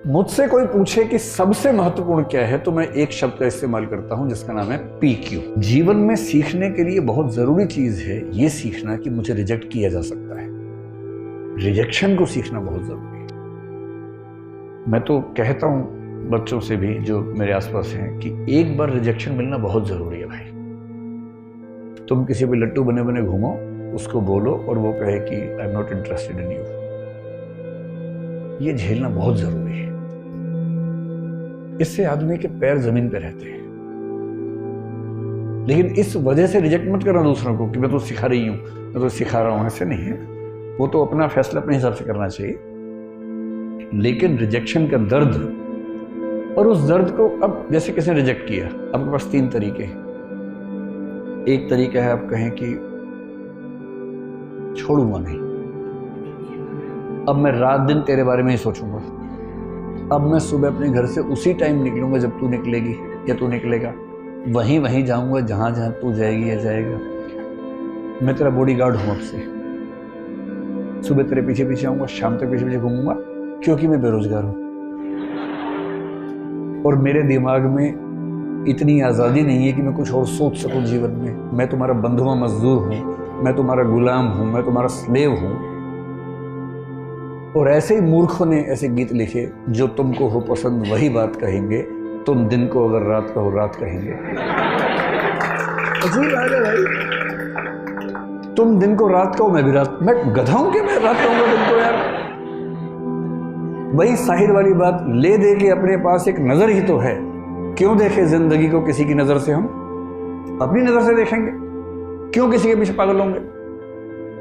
मुझसे कोई पूछे कि सबसे महत्वपूर्ण क्या है तो मैं एक शब्द का इस्तेमाल करता हूं जिसका नाम है PQ। जीवन में सीखने के लिए बहुत जरूरी चीज है ये सीखना कि मुझे रिजेक्ट किया जा सकता है। रिजेक्शन को सीखना बहुत जरूरी है। मैं तो कहता हूं बच्चों से भी जो मेरे आसपास हैं कि एक बार रिजेक्शन मिलना बहुत जरूरी है भाई। तुम किसी भी लट्टू बने बने घूमो, उसको बोलो और वो कहे कि I am not interested in you, ये झेलना बहुत जरूरी है। इससे आदमी के पैर जमीन पे रहते हैं। लेकिन इस वजह से रिजेक्ट मत करना दूसरों को कि मैं तो सिखा रही हूं, मैं तो सिखा रहा हूं, ऐसे नहीं है। वो तो अपना फैसला अपने हिसाब से करना चाहिए। लेकिन रिजेक्शन का दर्द, और उस दर्द को अब जैसे किसी ने रिजेक्ट किया, आपके पास 3 तरीके हैं। एक तरीका है आप कहें कि छोड़ूंगा नहीं, अब मैं रात दिन तेरे बारे में ही सोचूंगा, अब मैं सुबह अपने घर से उसी टाइम निकलूंगा जब तू निकलेगी या तू निकलेगा, वहीं जाऊंगा जहां जहां तू जाएगी या जाएगा। मैं तेरा बॉडीगार्ड हूं अब से, सुबह तेरे पीछे पीछे आऊंगा, शाम तक पीछे पीछे घूमूंगा, क्योंकि मैं बेरोजगार हूं और मेरे दिमाग में इतनी आज़ादी नहीं है कि मैं कुछ और सोच सकूं जीवन में। मैं तुम्हारा बंधुआ मजदूर हूं, मैं तुम्हारा गुलाम हूं, मैं तुम्हारा स्लेव हूं। और ऐसे ही मूर्खों ने ऐसे गीत लिखे, जो तुमको हो पसंद वही बात कहेंगे, तुम दिन को अगर रात कहो रात कहेंगे। अजीब बात है भाई, तुम दिन को रात कहो मैं भी रात, मैं गधा हूं कि मैं रात कहूंगा दिन को यार। वही साहिर वाली बात, ले दे के अपने पास एक नजर ही तो है, क्यों देखे जिंदगी को किसी की नजर से, हम अपनी नजर से देखेंगे, क्यों किसी के पीछे पागल होंगे।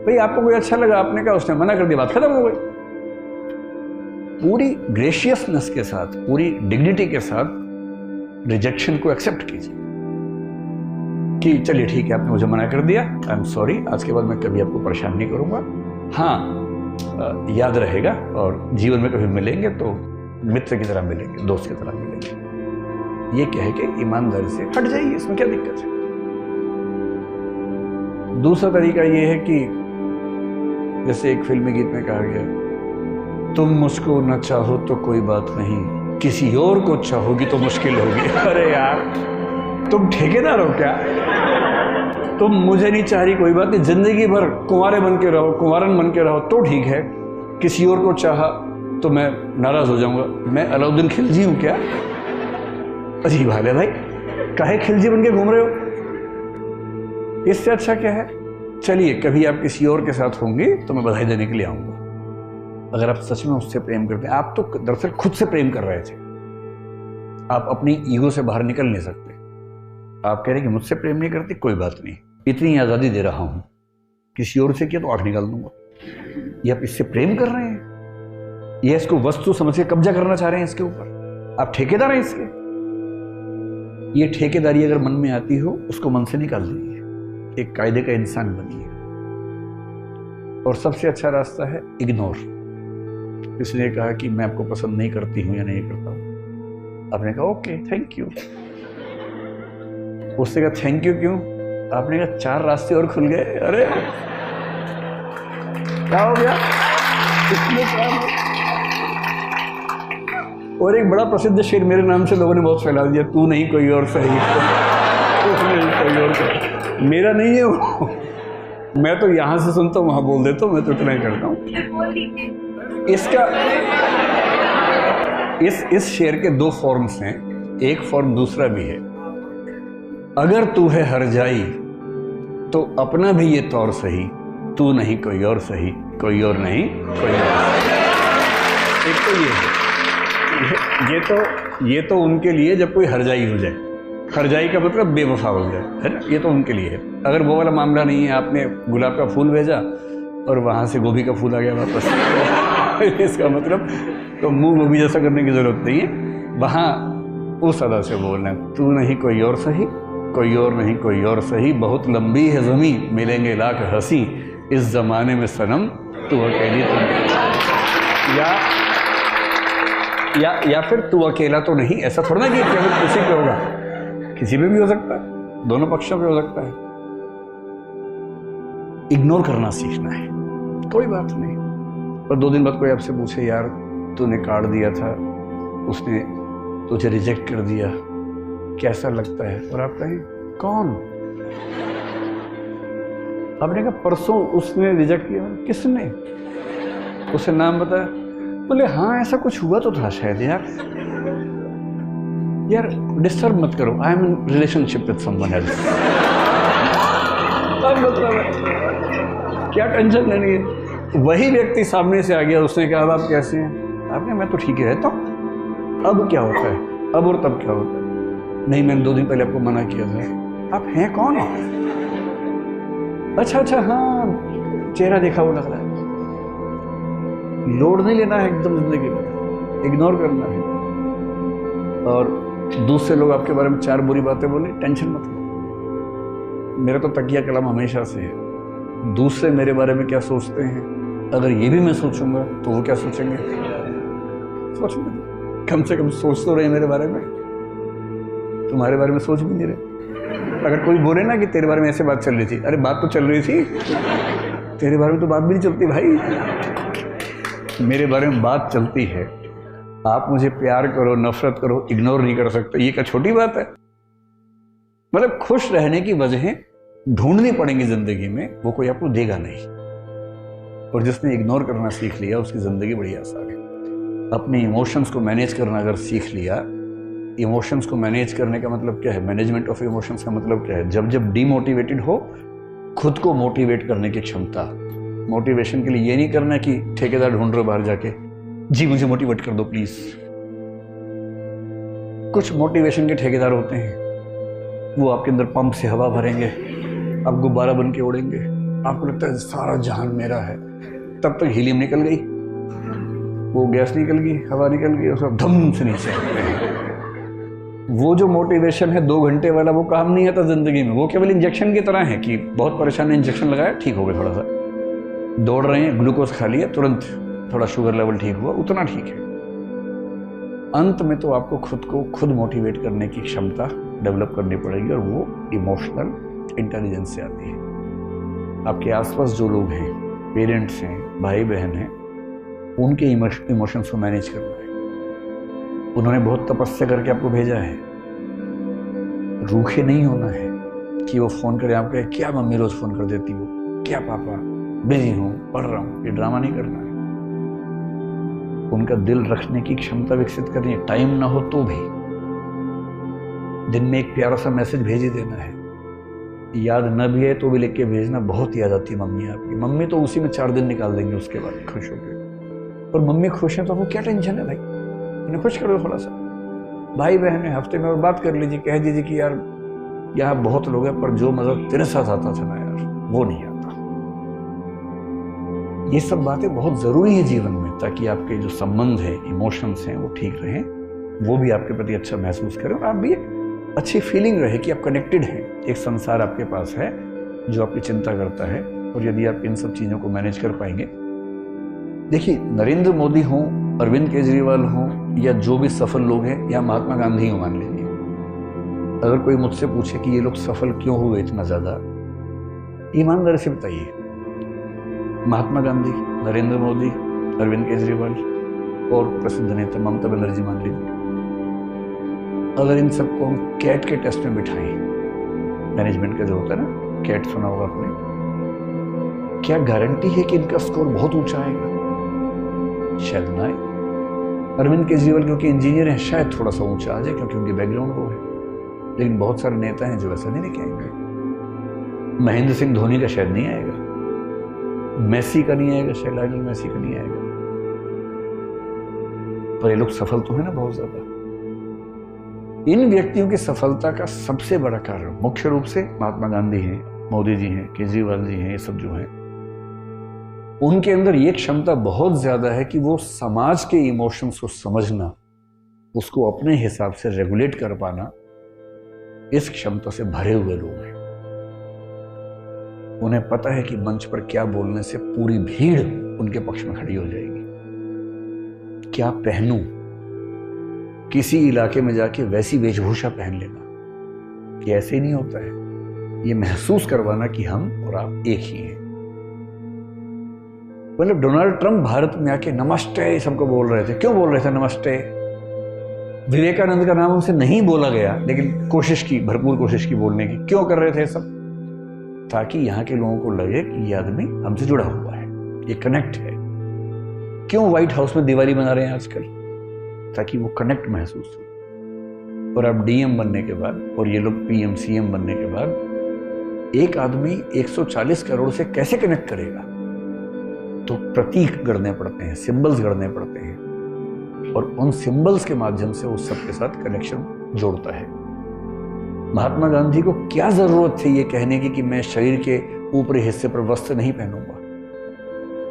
भाई आपको कोई अच्छा लगा, आपने कहा, उसने मना कर दिया, बात खत्म हो गई। पूरी ग्रेशियसनेस के साथ, पूरी डिग्निटी के साथ रिजेक्शन को एक्सेप्ट कीजिए कि चलिए ठीक है, आपने मुझे मना कर दिया, आई एम सॉरी, आज के बाद मैं कभी आपको परेशान नहीं करूंगा। हाँ, याद रहेगा और जीवन में कभी मिलेंगे तो मित्र की तरह मिलेंगे, दोस्त की तरह मिलेंगे। ये कह के ईमानदारी से हट जाइए, इसमें क्या दिक्कत है। दूसरा तरीका ये है कि जैसे एक फिल्मी गीत में कहा गया, तुम मुझको न चाहो तो कोई बात नहीं, किसी और को चाहोगी तो मुश्किल होगी। अरे यार, तुम ठेकेदार हो क्या? तुम मुझे नहीं चाह रही, कोई बात नहीं, जिंदगी भर कुंवारे बन के रहो, कुंवारन बन के रहो तो ठीक है। किसी और को चाहा तो मैं नाराज हो जाऊंगा। मैं अलाउद्दीन खिलजी हूं क्या? अजीब हाल है भाई, काहे खिलजी बन के घूम रहे हो? इससे अच्छा क्या है, चलिए कभी आप किसी और के साथ होंगे तो मैं बधाई देने के लिए आऊंगा। अगर आप सच में उससे प्रेम करते हैं, आप तो दरअसल खुद से प्रेम कर रहे थे, आप अपनी ईगो से बाहर निकल नहीं सकते। आप कह रहे हैं कि मुझसे प्रेम नहीं करती, कोई बात नहीं, इतनी आज़ादी दे रहा हूं, किसी और से किया तो 8 निकाल दूंगा। ये आप इससे प्रेम कर रहे हैं, ये इसको वस्तु समझ के कब्जा करना चाह रहे हैं इसके ऊपर, आप ठेकेदार हैं इसके। ये ठेकेदारी अगर मन में आती हो, उसको मन से निकाल दीजिए, एक कायदे का इंसान बनिए। और सबसे अच्छा रास्ता है इग्नोर। इसने कहा कि मैं आपको पसंद नहीं करती हूं या नहीं करता हूं, आपने कहा ओके थैंक यू। उससे कहा थैंक यू क्यों? आपने कहा 4 रास्ते और खुल गए। अरे क्या हो गया इसमें क्या? और एक बड़ा प्रसिद्ध शेर मेरे नाम से लोगों ने बहुत फैला दिया, तू नहीं कोई और सही, तू नहीं कोई और सही, मेरा नहीं है वो। मैं तो यहां से सुनता हूं वहां बोल देता हूं, मैं तो इतना ही करता हूं। इसका इस शेर के 2 फॉर्म्स हैं, एक फॉर्म दूसरा भी है। अगर तू है हर जाई तो अपना भी ये तौर सही, तू नहीं कोई और सही, कोई और नहीं कोई और। एक तो ये है, ये तो उनके लिए जब कोई हरजाई हो जाए, हरजाई का मतलब बेवफा हो जाए, है ना, ये तो उनके लिए है। अगर वो वाला मामला नहीं है, आपने गुलाब का फूल भेजा और वहां से गोभी का फूल आ गया वापस, इसका मतलब तो मुंह गोभी जैसा करने की जरूरत नहीं है, वहां उस अदा से बोलना, तू नहीं कोई और सही, कोई और नहीं कोई और सही, बहुत लंबी है ज़मीं, मिलेंगे लाख हंसी, इस जमाने में सनम तू अकेली तो या फिर तू अकेला तो नहीं। ऐसा थोड़ा ना कि केवल किसी पे होगा, किसी पे भी हो सकता है, दोनों पक्षों पे हो सकता है। इग्नोर करना सीखना है, कोई बात नहीं। और 2 दिन बाद कोई आपसे पूछे, यार तूने काट दिया था, उसने तुझे रिजेक्ट कर दिया, कैसा लगता है? और आप कहें कौन? आपने कहा परसों उसने रिजेक्ट किया। किसने? उसे नाम बताया। बोले हाँ ऐसा कुछ हुआ तो था शायद। यार डिस्टर्ब मत करो, I am in relationship with someone else. क्या टेंशन लेनी है? वही व्यक्ति सामने से आ गया, उसने कहा अब आप कैसे हैं? आपने मैं तो ठीक ही रहता हूँ। अब क्या होता है? अब और तब क्या होता है? नहीं मैंने 2 दिन पहले आपको मना किया था। आप हैं कौन? अच्छा हाँ चेहरा देखा वो लग रहा है। लोड नहीं लेना है एकदम जिंदगी में, इग्नोर करना है। और दूसरे लोग आपके बारे में 4 बुरी बातें बोले, टेंशन मत लो। मेरा तो तकिया कलम हमेशा से है, दूसरे मेरे बारे में क्या सोचते हैं, अगर ये भी मैं सोचूंगा तो वो क्या सोचेंगे? सोचेंगे कम से कम सोच तो रहे मेरे बारे में, तुम्हारे बारे में सोच भी नहीं रहे। अगर कोई बोले ना कि तेरे बारे में ऐसे बात चल रही थी, अरे बात तो चल रही थी, तेरे बारे में तो बात भी नहीं चलती भाई। मेरे बारे में बात चलती है। आप मुझे प्यार करो नफरत करो, इग्नोर नहीं कर सकते, ये क्या छोटी बात है? मतलब खुश रहने की वजहें ढूंढनी पड़ेंगी जिंदगी में, वो कोई आपको देगा नहीं। और जिसने इग्नोर करना सीख लिया उसकी जिंदगी बड़ी आसान है। अपने इमोशंस को मैनेज करना अगर सीख लिया, इमोशंस को मैनेज करने का मतलब क्या है? मैनेजमेंट ऑफ इमोशंस का मतलब क्या है? जब जब डीमोटिवेटेड हो, खुद को मोटिवेट करने की क्षमता। मोटिवेशन के लिए ये नहीं करना कि ठेकेदार ढूंढ रहे बाहर जाके, जी मुझे मोटिवेट कर दो प्लीज। कुछ मोटिवेशन के ठेकेदार होते हैं, वो आपके अंदर पंप से हवा भरेंगे, आप गुब्बारा बन के उड़ेंगे, आपको लगता है सारा जहान मेरा है। तब तक हीलियम निकल गई, वो गैस निकल गई, हवा निकल गई, और सब धम से नीचे आते हैं। वो जो मोटिवेशन है 2 घंटे वाला, वो काम नहीं आता जिंदगी में। वो केवल इंजेक्शन की तरह है कि बहुत परेशान है, इंजेक्शन लगाया ठीक हो गया, थोड़ा सा दौड़ रहे हैं, ग्लूकोज खा लिया, तुरंत थोड़ा शुगर लेवल ठीक हुआ, उतना ठीक है। अंत में तो आपको खुद को खुद मोटिवेट करने की क्षमता डेवलप करनी पड़ेगी, और वो इमोशनल इंटेलिजेंस से आती है। आपके आसपास जो लोग हैं, पेरेंट्स हैं, भाई बहन हैं, उनके इमोशंस को मैनेज करना है। उन्होंने बहुत तपस्या करके आपको भेजा है, रूखे नहीं होना है कि वो फोन करे आप कहे क्या मम्मी रोज फोन कर देती हो, क्या पापा बिजी हूँ पढ़ रहा हूँ, ये ड्रामा नहीं करना है। उनका दिल रखने की क्षमता विकसित करनी है। टाइम ना हो तो भी दिन में एक प्यारा सा मैसेज भेज ही देना है। याद न भी है तो भी लिख के भेजना। बहुत याद आती है मम्मी आपकी। मम्मी तो उसी में 4 दिन निकाल देंगे उसके बाद खुश होकर। और मम्मी खुश है तो वो क्या टेंशन है भाई, उन्हें खुश करो थोड़ा सा। भाई बहन है, हफ्ते में और बात कर लीजिए, कह दीजिए कि यार यहाँ बहुत लोग हैं पर जो मजा तेरे साथ आता था ना यार वो नहीं आता। ये सब बातें बहुत जरूरी है जीवन में, ताकि आपके जो संबंध है, इमोशंस हैं, वो ठीक रहें, वो भी आपके प्रति अच्छा महसूस करें, और आप भी अच्छी फीलिंग रहे कि आप कनेक्टेड हैं। एक संसार आपके पास है जो आपकी चिंता करता है। और यदि आप इन सब चीज़ों को मैनेज कर पाएंगे, देखिए नरेंद्र मोदी हों, अरविंद केजरीवाल हों, या जो भी सफल लोग हैं, या महात्मा गांधी हो मान लीजिए, अगर कोई मुझसे पूछे कि ये लोग सफल क्यों हुए इतना ज़्यादा, ईमानदारी से बताइए। महात्मा गांधी, नरेंद्र मोदी, अरविंद केजरीवाल और प्रसिद्ध नेता ममता बनर्जी मान लीजिए, अगर इन सबको हम कैट के टेस्ट में बिठाएं, मैनेजमेंट का जो होता है ना, कैट सुना होगा आपने, क्या गारंटी है कि इनका स्कोर बहुत ऊंचा आएगा? शायद ना आए। अरविंद केजरीवाल क्योंकि इंजीनियर हैं, शायद थोड़ा सा ऊंचा आ जाए क्योंकि उनकी बैकग्राउंड वो है, लेकिन बहुत सारे नेता हैं जो ऐसा नहीं लेके आएंगे। महेंद्र सिंह धोनी का शायद नहीं आएगा, मेसी का नहीं आएगा, शायद लायनल मेसी का नहीं आएगा, पर ये लोग सफल तो है ना बहुत ज्यादा। इन व्यक्तियों की सफलता का सबसे बड़ा कारण मुख्य रूप से महात्मा गांधी हैं, मोदी जी हैं, केजरीवाल जी हैं, ये सब जो हैं, उनके अंदर ये क्षमता बहुत ज्यादा है कि वो समाज के इमोशंस को समझना, उसको अपने हिसाब से रेगुलेट कर पाना, इस क्षमता से भरे हुए लोग हैं। उन्हें पता है कि मंच पर क्या बोलने से पूरी भीड़ उनके पक्ष में खड़ी हो जाएगी, क्या पहनूं, किसी इलाके में जाके वैसी वेशभूषा पहन लेना, कि ऐसे नहीं होता है, ये महसूस करवाना कि हम और आप एक ही हैं। मतलब डोनाल्ड ट्रंप भारत में आके नमस्ते सबको बोल रहे थे। क्यों बोल रहे थे नमस्ते? विवेकानंद का नाम उनसे नहीं बोला गया, लेकिन कोशिश की, भरपूर कोशिश की बोलने की। क्यों कर रहे थे सब? ताकि यहाँ के लोगों को लगे कि ये आदमी हमसे जुड़ा हुआ है, ये कनेक्ट है। क्यों व्हाइट हाउस में दिवाली मना रहे हैं आजकल? ताकि वो कनेक्ट महसूस हो। और अब डीएम बनने के बाद और ये लोग पीएम सीएम बनने के बाद एक आदमी 140 करोड़ से कैसे कनेक्ट करेगा? तो प्रतीक गढ़ने पड़ते हैं, सिंबल्स गढ़ने पड़ते हैं, और उन सिंबल्स के माध्यम से उस सबके साथ कनेक्शन जोड़ता है। महात्मा गांधी को क्या जरूरत थी ये कहने की कि मैं शरीर के ऊपरी हिस्से पर वस्त्र नहीं पहनूंगा?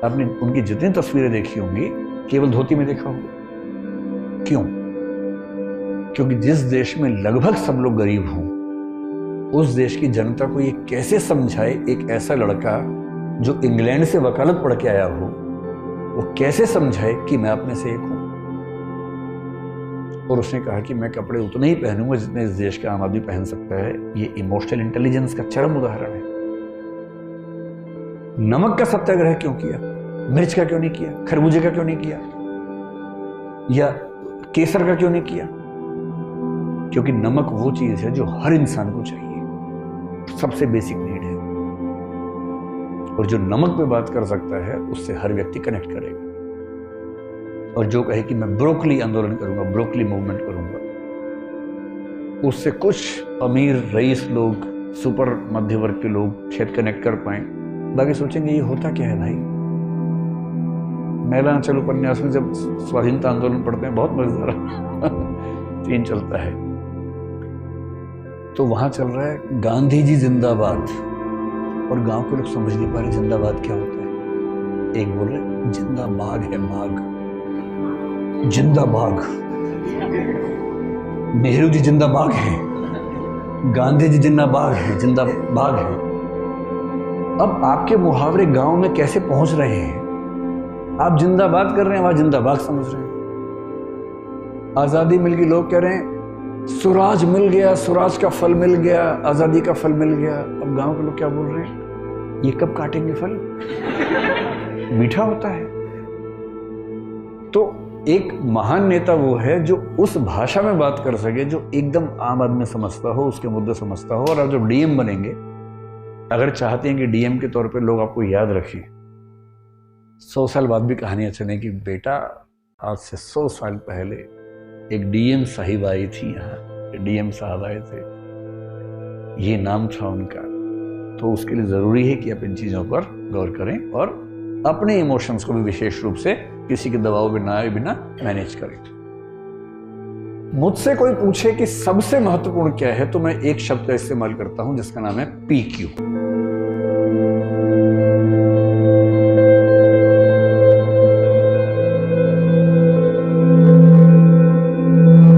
आपने उनकी जितनी तस्वीरें देखी होंगी केवल धोती में देखा होगा। क्यों? क्योंकि जिस देश में लगभग सब लोग गरीब हों, उस देश की जनता को ये कैसे समझाए एक ऐसा लड़का जो इंग्लैंड से वकालत पढ़ के आया हो, वो कैसे समझाए कि मैं अपने से एक हूं? और उसने कहा कि मैं कपड़े उतने ही पहनूंगा जितने इस देश का आम आदमी पहन सकता है। ये इमोशनल इंटेलिजेंस का चरम उदाहरण है। नमक का सत्याग्रह क्यों किया? मिर्च का क्यों नहीं किया? खरबूजे का क्यों नहीं किया? या केसर का क्यों नहीं किया? क्योंकि नमक वो चीज है जो हर इंसान को चाहिए, सबसे बेसिक नीड है। और जो नमक पे बात कर सकता है उससे हर व्यक्ति कनेक्ट करेगा। और जो कहे कि मैं ब्रोकली आंदोलन करूंगा, ब्रोकली मूवमेंट करूंगा, उससे कुछ अमीर रईस लोग, सुपर मध्य वर्ग के लोग शायद कनेक्ट कर पाए। बाकी सोचेंगे ये होता क्या है भाई? मैलांचल उपन्यास में जब स्वाधीनता आंदोलन पढ़ते हैं बहुत मजेदार सीन चलता है। तो वहां चल रहा है गांधी जी जिंदाबाद, और गांव के लोग समझ नहीं पा रहे जिंदाबाद क्या होता है। एक बोल रहे जिंदा बाघ है, बाघ, जिंदा बाघ, नेहरू जी जिंदा बाघ है, गांधी जी जिंदा बाघ है, जिंदा बाघ है। अब आपके मुहावरे गांव में कैसे पहुंच रहे हैं? आप जिंदाबाद कर रहे हैं, वहां जिंदाबाद समझ रहे हैं। आजादी मिल गई, लोग कह रहे हैं स्वराज मिल गया, स्वराज का फल मिल गया, आजादी का फल मिल गया। अब गांव के लोग क्या बोल रहे हैं? ये कब काटेंगे फल? मीठा होता है। तो एक महान नेता वो है जो उस भाषा में बात कर सके जो एकदम आम आदमी समझता हो, उसके मुद्दे समझता हो। और आप जब डीएम बनेंगे, अगर चाहते हैं कि डीएम के तौर पे लोग आपको याद रखें, 100 साल बाद भी कहानियां चलें कि बेटा आज से 100 साल पहले एक डीएम साहिब आई थी, यहाँ डीएम साहब आए थे, ये नाम था उनका। तो उसके लिए जरूरी है कि आप इन चीजों पर गौर करें और अपने इमोशंस को भी विशेष रूप से किसी के दबाव में आए बिना मैनेज करें। मुझसे कोई पूछे कि सबसे महत्वपूर्ण क्या है, तो मैं एक शब्द का इस्तेमाल करता हूं जिसका नाम है PQ।